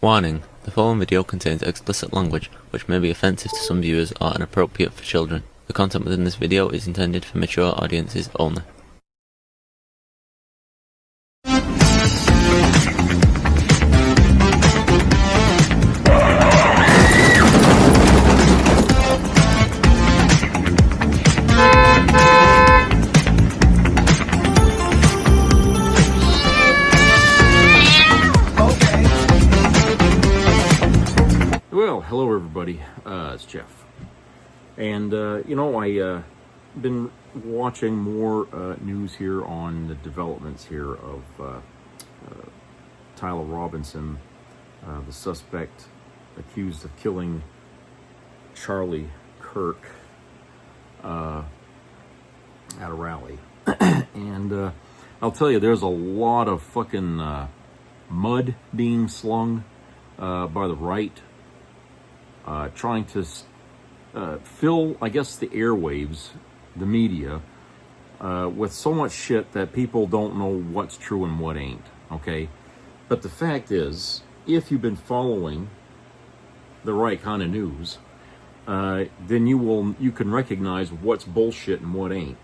Warning: the following video contains explicit language which may be offensive to some viewers or inappropriate for children. The content within this video is intended for mature audiences only. Well, hello everybody, it's Jeff, and I been watching more news here on the developments here of Tyler Robinson, the suspect accused of killing Charlie Kirk at a rally. And I'll tell you, there's a lot of fucking mud being slung by the right, trying to fill, I guess, the airwaves, the media, with so much shit that people don't know what's true and what ain't, okay? But the fact is, if you've been following the right kind of news, then you can recognize what's bullshit and what ain't,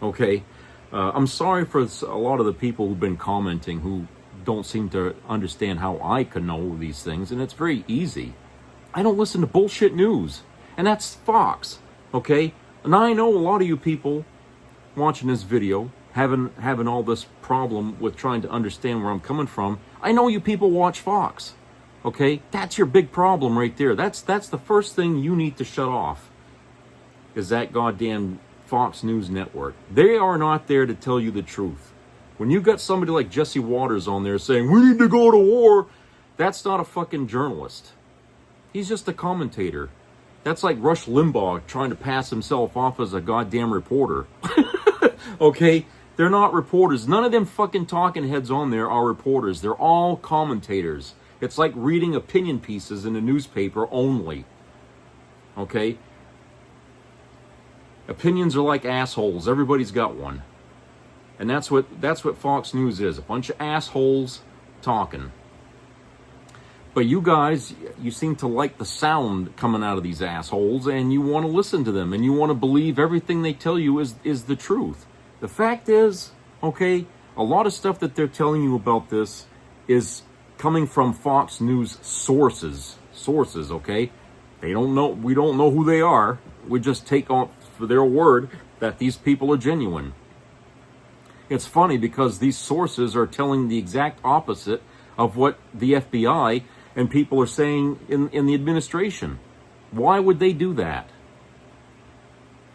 okay? I'm sorry for a lot of the people who've been commenting who don't seem to understand how I can know these things, and it's very easy. I don't listen to bullshit news, and that's Fox, okay? And I know a lot of you people watching this video having all this problem with trying to understand where I'm coming from. I know you people watch Fox, okay? That's your big problem right there. That's the first thing you need to shut off, is that goddamn Fox News network. They are not there to tell you the truth. When you got somebody like Jesse Waters on there saying, we need to go to war, that's not a fucking journalist. He's just a commentator. That's like Rush Limbaugh trying to pass himself off as a goddamn reporter. Okay? They're not reporters. None of them fucking talking heads on there are reporters. They're all commentators. It's like reading opinion pieces in a newspaper only. Okay? Opinions are like assholes. Everybody's got one. And that's what Fox News is. A bunch of assholes talking. But you guys, you seem to like the sound coming out of these assholes, and you want to listen to them, and you want to believe everything they tell you is the truth. The fact is, okay, a lot of stuff that they're telling you about this is coming from Fox News sources, okay? We don't know who they are. We just take on for their word that these people are genuine. It's funny because these sources are telling the exact opposite of what the FBI and people are saying in the administration. Why would they do that?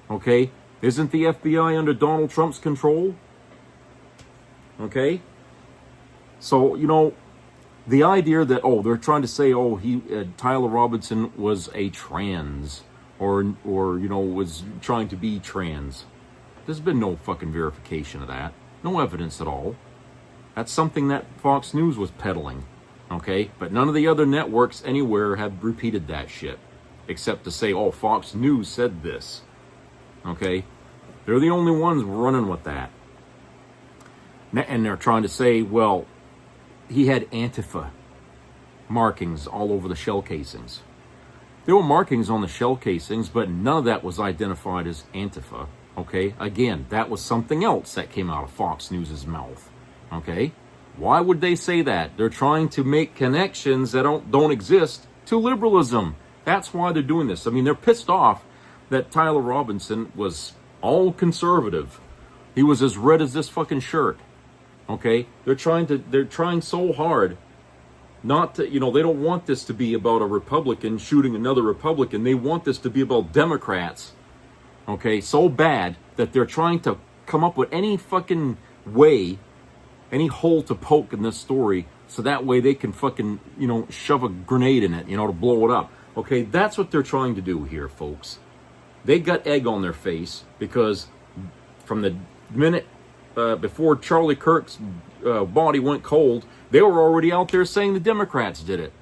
Okay? Isn't the FBI under Donald Trump's control? Okay? So, the idea that, they're trying to say, Tyler Robinson was a trans, or was trying to be trans. There's been no fucking verification of that. No evidence at all. That's something that Fox News was peddling, okay? But none of the other networks anywhere have repeated that shit, except to say, Fox News said this, okay? They're the only ones running with that. And they're trying to say, well, he had Antifa markings all over the shell casings. There were markings on the shell casings, but none of that was identified as Antifa, okay? Again, that was something else that came out of Fox News's mouth. Okay? Why would they say that? They're trying to make connections that don't exist to liberalism. That's why they're doing this. I mean, they're pissed off that Tyler Robinson was all conservative. He was as red as this fucking shirt. Okay? They're trying so hard not to, they don't want this to be about a Republican shooting another Republican. They want this to be about Democrats. Okay? So bad that they're trying to come up with any fucking way, any hole to poke in this story, so that way they can fucking, shove a grenade in it, to blow it up. Okay, that's what they're trying to do here, folks. They got egg on their face because from the minute before Charlie Kirk's body went cold, they were already out there saying the Democrats did it.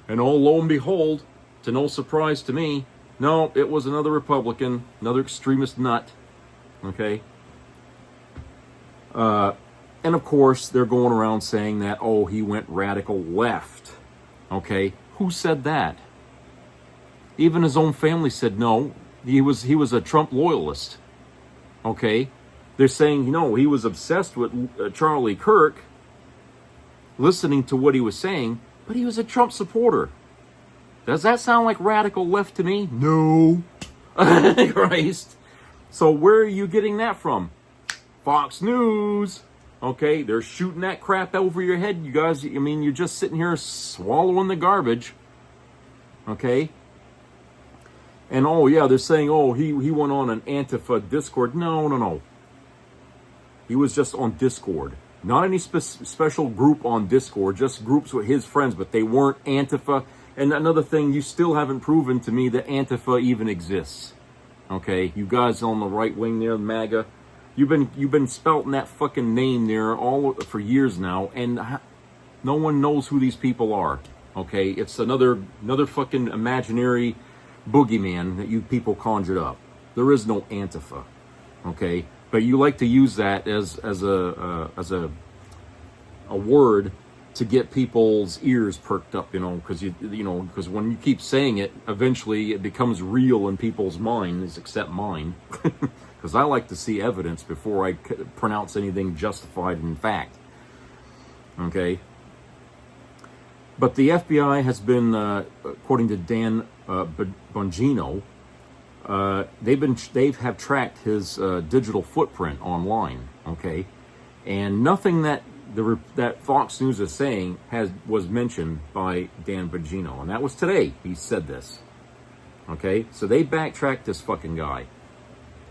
And lo and behold, to no surprise to me, no, it was another Republican, another extremist nut. Okay? And of course, they're going around saying that, he went radical left. Okay, who said that? Even his own family said no. He was a Trump loyalist. Okay, they're saying, you know, he was obsessed with Charlie Kirk, listening to what he was saying, but he was a Trump supporter. Does that sound like radical left to me? No. Christ. So where are you getting that from? Fox News. Okay, they're shooting that crap over your head, you guys. I mean, you're just sitting here swallowing the garbage. Okay? And oh yeah, they're saying, oh, he went on an Antifa Discord. No. He was just on Discord. Not any special group on Discord, just groups with his friends, but they weren't Antifa. And another thing, you still haven't proven to me that Antifa even exists. Okay, you guys on the right wing there, MAGA, you've been spouting that fucking name there for years now, and no one knows who these people are. Okay, it's another fucking imaginary boogeyman that you people conjured up. There is no Antifa. Okay, but you like to use that as a word to get people's ears perked up, you know, because when you keep saying it, eventually it becomes real in people's minds, except mine, because I like to see evidence before I pronounce anything justified in fact. Okay, but the FBI has been, according to Dan Bongino, they have tracked his digital footprint online. Okay, and nothing that Fox News is saying was mentioned by Dan Bongino, and that was today. He said this. Okay, so they backtracked this fucking guy.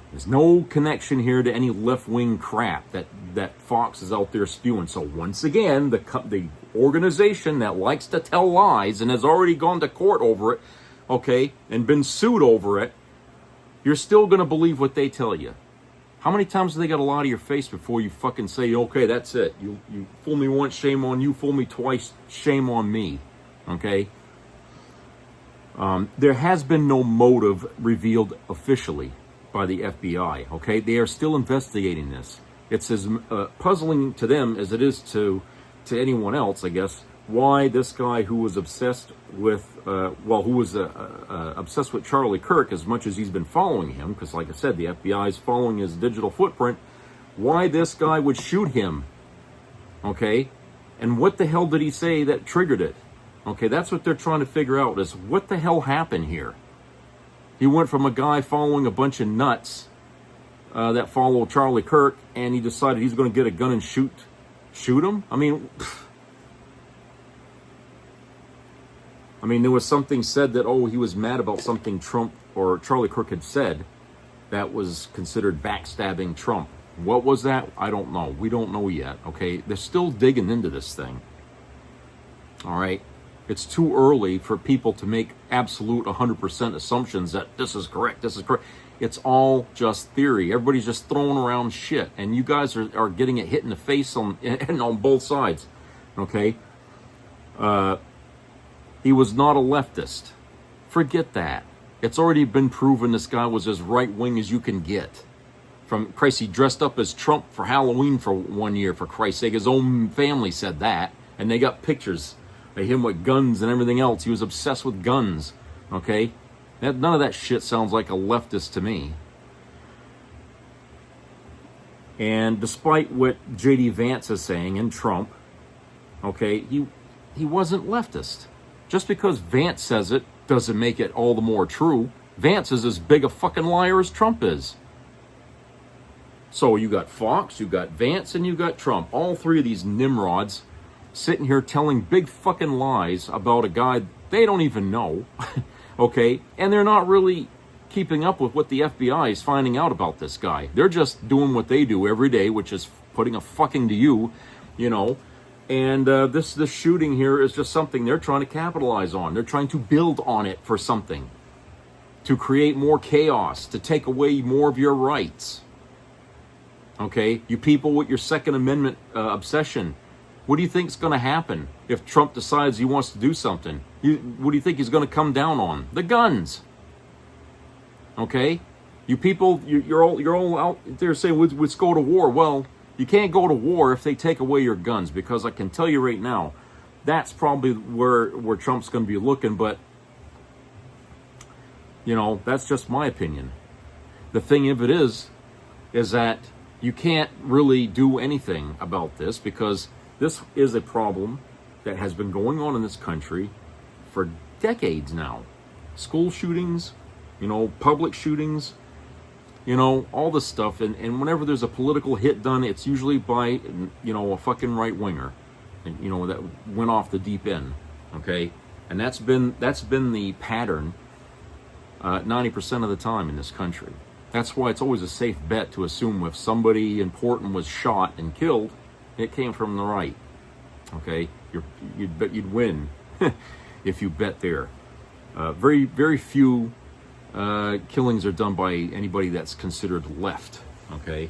There's no connection here to any left-wing crap that Fox is out there spewing. So once again, the organization that likes to tell lies and has already gone to court over it, okay, and been sued over it, you're still going to believe what they tell you. How many times do they got to lie to your face before you fucking say, okay, that's it. You fool me once, shame on you. Fool me twice, shame on me. Okay? There has been no motive revealed officially by the FBI. Okay? They are still investigating this. It's as puzzling to them as it is to anyone else, I guess, why this guy who was obsessed with, obsessed with Charlie Kirk as much as he's been following him, because like I said, the FBI is following his digital footprint, why this guy would shoot him, okay? And what the hell did he say that triggered it? Okay, that's what they're trying to figure out, is what the hell happened here? He went from a guy following a bunch of nuts that follow Charlie Kirk, and he decided he's going to get a gun and shoot him? I mean, there was something said that, oh, he was mad about something Trump or Charlie Kirk had said that was considered backstabbing Trump. What was that? I don't know. We don't know yet, okay? They're still digging into this thing. All right? It's too early for people to make absolute 100% assumptions that this is correct, this is correct. It's all just theory. Everybody's just throwing around shit, and you guys are getting it hit in the face on both sides, okay? He was not a leftist. Forget that. It's already been proven this guy was as right-wing as you can get. From Christ, he dressed up as Trump for Halloween for 1 year, for Christ's sake. His own family said that, and they got pictures of him with guns and everything else. He was obsessed with guns, okay? None of that shit sounds like a leftist to me. And despite what J.D. Vance is saying, and Trump, okay, he wasn't leftist. Just because Vance says it doesn't make it all the more true. Vance is as big a fucking liar as Trump is. So you got Fox, you got Vance, and you got Trump. All three of these nimrods sitting here telling big fucking lies about a guy they don't even know. Okay? And they're not really keeping up with what the FBI is finding out about this guy. They're just doing what they do every day, which is putting a fucking to you, you know. And this shooting here is just something they're trying to capitalize on. They're trying to build on it for something. To create more chaos, to take away more of your rights. Okay? You people with your Second Amendment obsession, what do you think is going to happen if Trump decides he wants to do something? What do you think he's going to come down on? The guns. Okay? You people, you're all out there saying, let's go to war. Well, you can't go to war if they take away your guns, because I can tell you right now, that's probably where Trump's going to be looking. But, you know, that's just my opinion. The thing of it is that you can't really do anything about this, because this is a problem that has been going on in this country for decades now. School shootings, you know, public shootings, you know, all this stuff. And whenever there's a political hit done, it's usually by, you know, a fucking right-winger, you know, that went off the deep end, okay? And that's been the pattern 90% of the time in this country. That's why it's always a safe bet to assume if somebody important was shot and killed, it came from the right, okay? You'd bet you'd win if you bet there. Very, very few killings are done by anybody that's considered left, okay?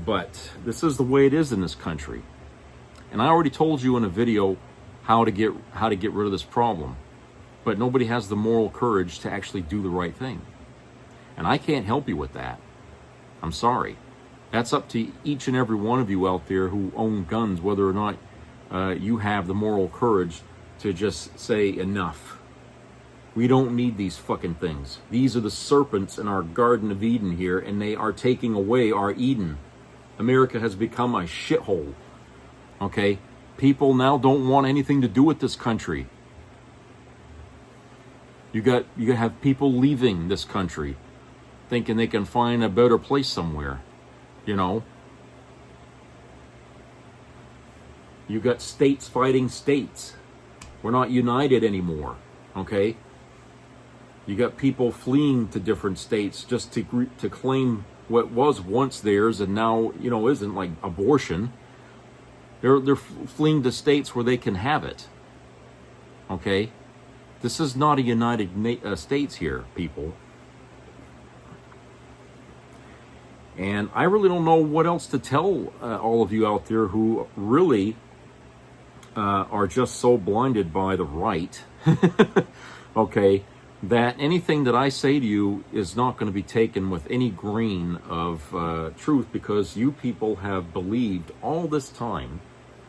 But this is the way it is in this country. And I already told you in a video how to get rid of this problem. But nobody has the moral courage to actually do the right thing. And I can't help you with that. I'm sorry. That's up to each and every one of you out there who own guns, whether or not you have the moral courage to just say enough. We don't need these fucking things. These are the serpents in our Garden of Eden here, and they are taking away our Eden. America has become a shithole. Okay? People now don't want anything to do with this country. You got to have people leaving this country, thinking they can find a better place somewhere, you know. You got states fighting states. We're not united anymore, okay? You got people fleeing to different states just to claim what was once theirs and now, you know, isn't, like abortion. They're fleeing to states where they can have it, okay? This is not a United States here, people. And I really don't know what else to tell all of you out there who really are just so blinded by the right, okay, that anything that I say to you is not going to be taken with any grain of truth, because you people have believed all this time,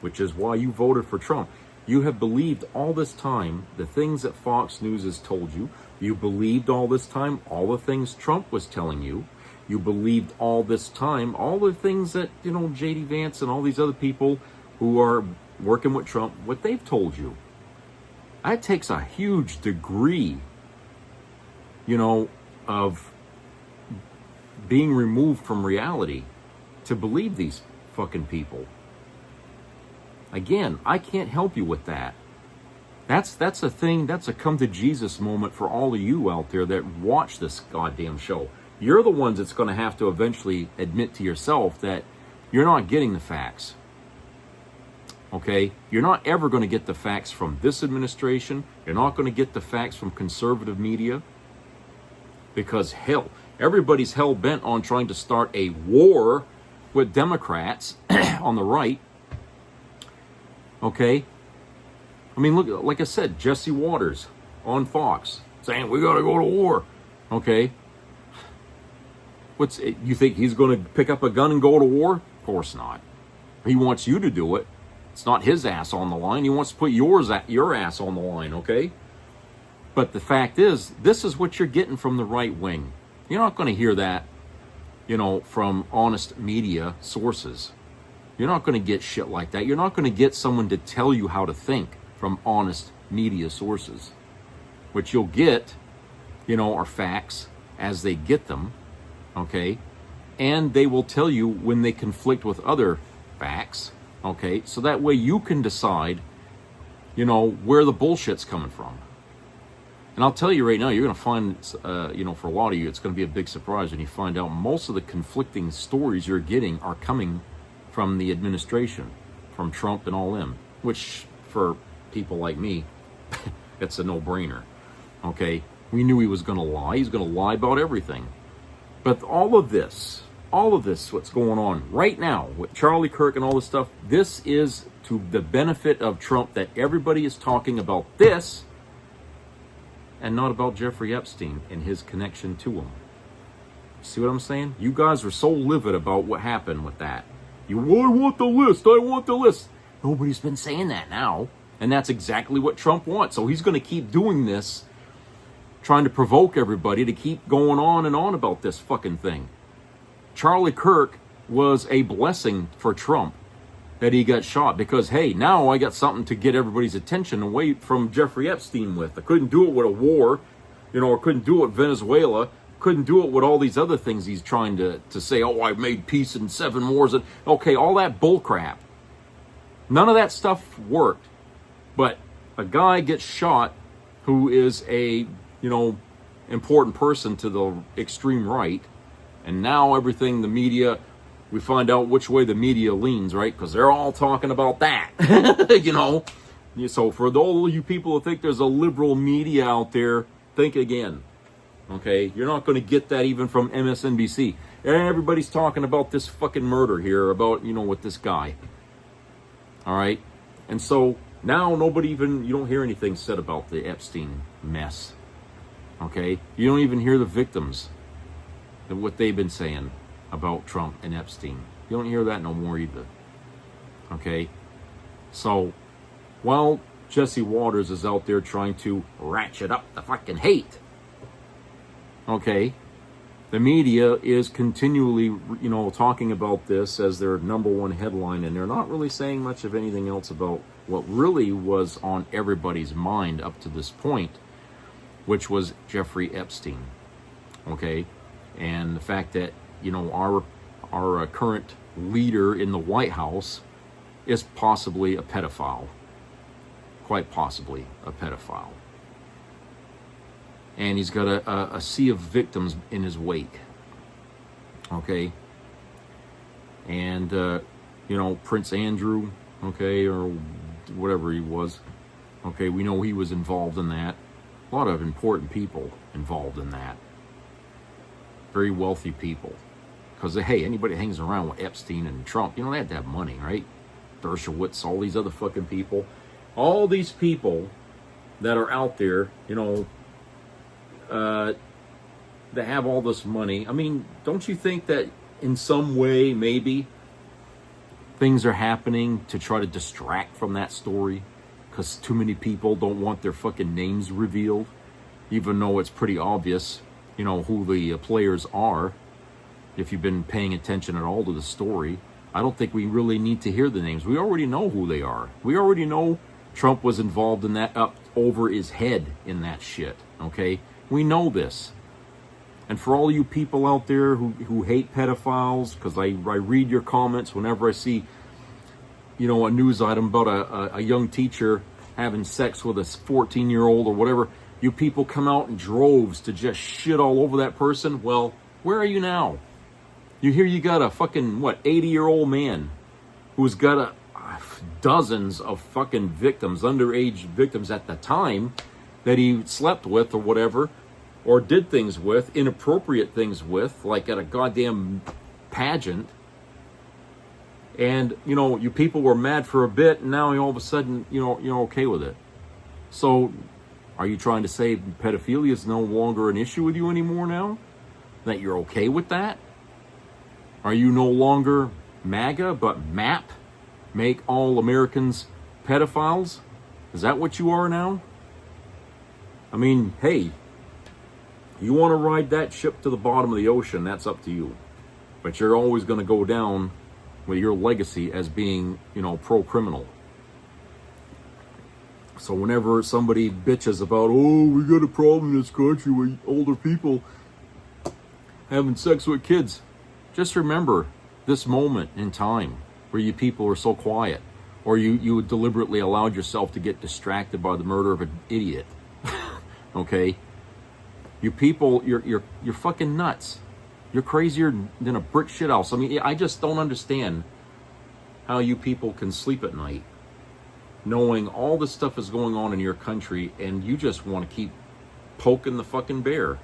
which is why you voted for Trump. You have believed all this time the things that Fox News has told you. You believed all this time all the things Trump was telling you. You believed all this time all the things that, you know, J.D. Vance and all these other people who are working with Trump, what they've told you. That takes a huge degree, you know, of being removed from reality to believe these fucking people. Again, I can't help you with that. That's a thing, that's a come to Jesus moment for all of you out there that watch this goddamn show. You're the ones that's going to have to eventually admit to yourself that you're not getting the facts. Okay? You're not ever going to get the facts from this administration. You're not going to get the facts from conservative media. Because hell, everybody's hell-bent on trying to start a war with Democrats on the right. Okay? I mean, look, like I said, Jesse Waters on Fox saying we got to go to war. Okay? You think he's going to pick up a gun and go to war? Of course not. He wants you to do it. It's not his ass on the line. He wants to put your ass on the line, okay? But the fact is, this is what you're getting from the right wing. You're not going to hear that, you know, from honest media sources. You're not going to get shit like that. You're not going to get someone to tell you how to think from honest media sources. What you'll get, you know, are facts as they get them, okay? And they will tell you when they conflict with other facts, okay? So that way you can decide, you know, where the bullshit's coming from. And I'll tell you right now, you're going to find, you know, for a lot of you, it's going to be a big surprise when you find out most of the conflicting stories you're getting are coming from the administration, from Trump and all them, which for people like me, it's a no-brainer, okay? We knew he was going to lie. He's going to lie about everything. But all of this, what's going on right now with Charlie Kirk and all this stuff, this is to the benefit of Trump, that everybody is talking about this and not about Jeffrey Epstein and his connection to him. See what I'm saying? You guys are so livid about what happened with that. I want the list. I want the list. Nobody's been saying that now. And that's exactly what Trump wants. So he's going to keep doing this, trying to provoke everybody to keep going on and on about this fucking thing. Charlie Kirk was a blessing for Trump that he got shot, because, hey, now I got something to get everybody's attention away from Jeffrey Epstein with. I couldn't do it with a war, or couldn't do it with Venezuela, couldn't do it with all these other things he's trying to say, oh, I made peace in 7 wars. And okay, all that bullcrap. None of that stuff worked. But a guy gets shot who is a, important person to the extreme right, and now everything, the media, we find out which way the media leans, right? Because they're all talking about that, So for all you people who think there's a liberal media out there, think again, okay? You're not going to get that even from MSNBC. And everybody's talking about this fucking murder here, about, with this guy. All right? And so now you don't hear anything said about the Epstein mess, okay? You don't even hear the victims, what they've been saying about Trump and Epstein. You don't hear that no more either, okay? So while Jesse Waters is out there trying to ratchet up the fucking hate, okay, the media is continually, talking about this as their number one headline, and they're not really saying much of anything else about what really was on everybody's mind up to this point, which was Jeffrey Epstein, okay? And the fact that, our current leader in the White House is possibly a pedophile, quite possibly a pedophile. And he's got a sea of victims in his wake, okay? And, Prince Andrew, okay, or whatever he was, okay, we know he was involved in that. A lot of important people involved in that. Very wealthy people. Because, hey, anybody hangs around with Epstein and Trump, they had to have money, right? Dershowitz, all these other fucking people. All these people that are out there, that have all this money. I mean, don't you think that in some way, maybe, things are happening to try to distract from that story? Because too many people don't want their fucking names revealed, even though it's pretty obvious, who the players are. If you've been paying attention at all to the story, I don't think we really need to hear the names. We already know who they are. We already know Trump was involved in that, up over his head in that shit, okay? We know this. And for all you people out there who hate pedophiles, because I read your comments whenever I see, a news item about a young teacher having sex with a 14-year-old or whatever, you people come out in droves to just shit all over that person. Well, where are you now? You got a fucking, 80-year-old man who's got dozens of fucking victims, underage victims at the time, that he slept with or whatever, or did things with, inappropriate things with, like at a goddamn pageant. And, you people were mad for a bit, and now all of a sudden, you're okay with it. So, are you trying to say pedophilia is no longer an issue with you anymore now? That you're okay with that? Are you no longer MAGA, but MAP? Make all Americans pedophiles? Is that what you are now? I mean, hey, you want to ride that ship to the bottom of the ocean, that's up to you. But you're always going to go down with your legacy as being, pro-criminal. So whenever somebody bitches about, oh, we got a problem in this country with older people having sex with kids, just remember this moment in time where you people are so quiet, or you deliberately allowed yourself to get distracted by the murder of an idiot. Okay? You people, you're fucking nuts. You're crazier than a brick shit house. I mean, I just don't understand how you people can sleep at night knowing all this stuff is going on in your country, and you just want to keep poking the fucking bear.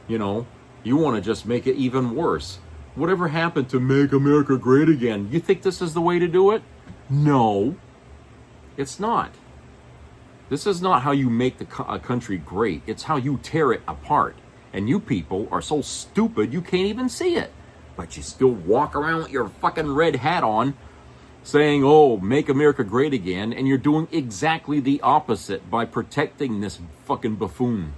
You want to just make it even worse. Whatever happened to make America great again? You think this is the way to do it? No, it's not. This is not how you make a country great. It's how you tear it apart. And you people are so stupid you can't even see it. But you still walk around with your fucking red hat on, saying, oh, make America great again, and you're doing exactly the opposite by protecting this fucking buffoon.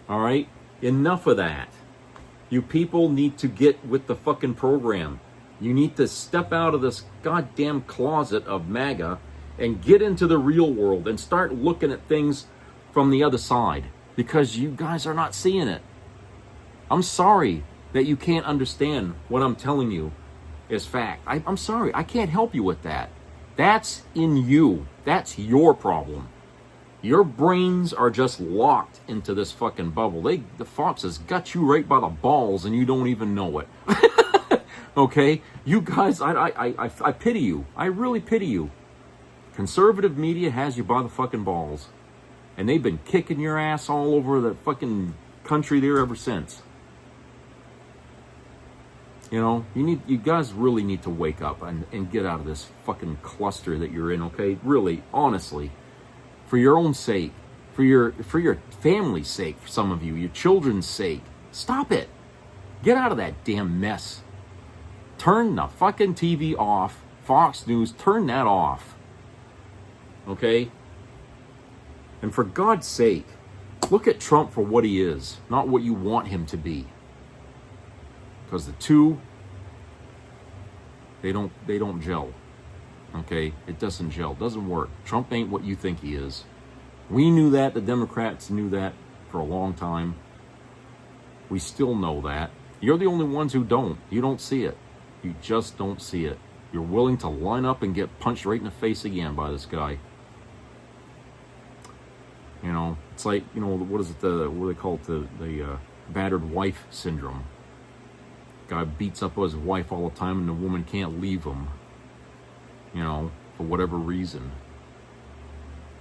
All right? Enough of that. You people need to get with the fucking program. You need to step out of this goddamn closet of MAGA and get into the real world and start looking at things from the other side, because you guys are not seeing it. I'm sorry that you can't understand what I'm telling you is fact. I'm sorry. I can't help you with that. That's in you. That's your problem. Your brains are just locked into this fucking bubble. The foxes got you right by the balls and you don't even know it. Okay? You guys, I pity you. I really pity you. Conservative media has you by the fucking balls. And they've been kicking your ass all over the fucking country there ever since. You know, you guys really need to wake up and get out of this fucking cluster that you're in, okay? Really, honestly. For your own sake. For your family's sake, for some of you. Your children's sake. Stop it. Get out of that damn mess. Turn the fucking TV off. Fox News, turn that off. Okay? And for God's sake, look at Trump for what he is, not what you want him to be. Because the two, they don't gel. Okay? It doesn't gel. It doesn't work. Trump ain't what you think he is. We knew that. The Democrats knew that for a long time. We still know that. You're the only ones who don't. You don't see it. You just don't see it. You're willing to line up and get punched right in the face again by this guy. You know, it's like, you know, what is it, what do they call it, the battered wife syndrome. Guy beats up his wife all the time and the woman can't leave him, you know, for whatever reason.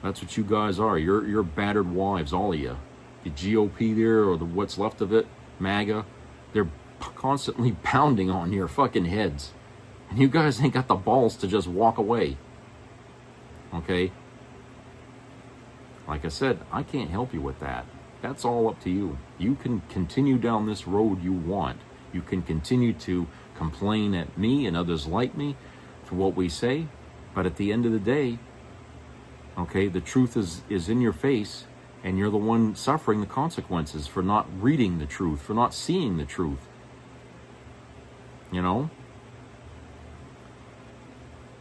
That's what you guys are. You're battered wives, all of you. The GOP there, or what's left of it, MAGA, they're constantly pounding on your fucking heads. And you guys ain't got the balls to just walk away. Okay? Like I said, I can't help you with that. That's all up to you. You can continue down this road you want. You can continue to complain at me and others like me for what we say. But at the end of the day, okay, the truth is in your face, and you're the one suffering the consequences for not reading the truth, for not seeing the truth. You know?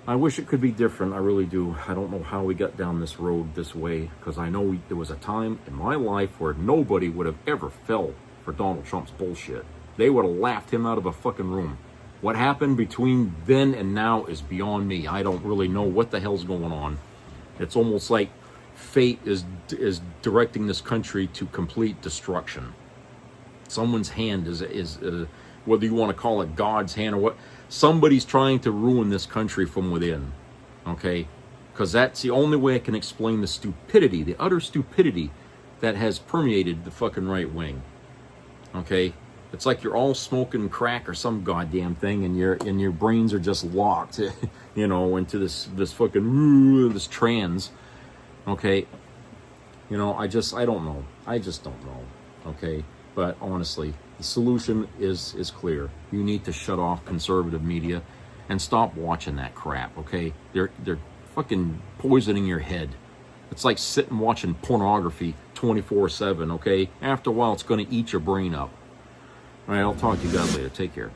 I wish it could be different. I really do. I don't know how we got down this road this way, because I know there was a time in my life where nobody would have ever fell for Donald Trump's bullshit. They would have laughed him out of a fucking room. What happened between then and now is beyond me. I don't really know what the hell's going on. It's almost like fate is directing this country to complete destruction. Someone's hand is whether you want to call it God's hand or what, somebody's trying to ruin this country from within, okay? Because that's the only way I can explain the stupidity, the utter stupidity that has permeated the fucking right wing, okay? It's like you're all smoking crack or some goddamn thing, and your brains are just locked, you know, into this fucking this trance, okay? You know, I don't know. I just don't know, okay? But honestly, the solution is clear. You need to shut off conservative media and stop watching that crap, okay? They're fucking poisoning your head. It's like sitting watching pornography 24/7, okay? After a while, it's going to eat your brain up. All right, I'll talk to you guys later. Take care.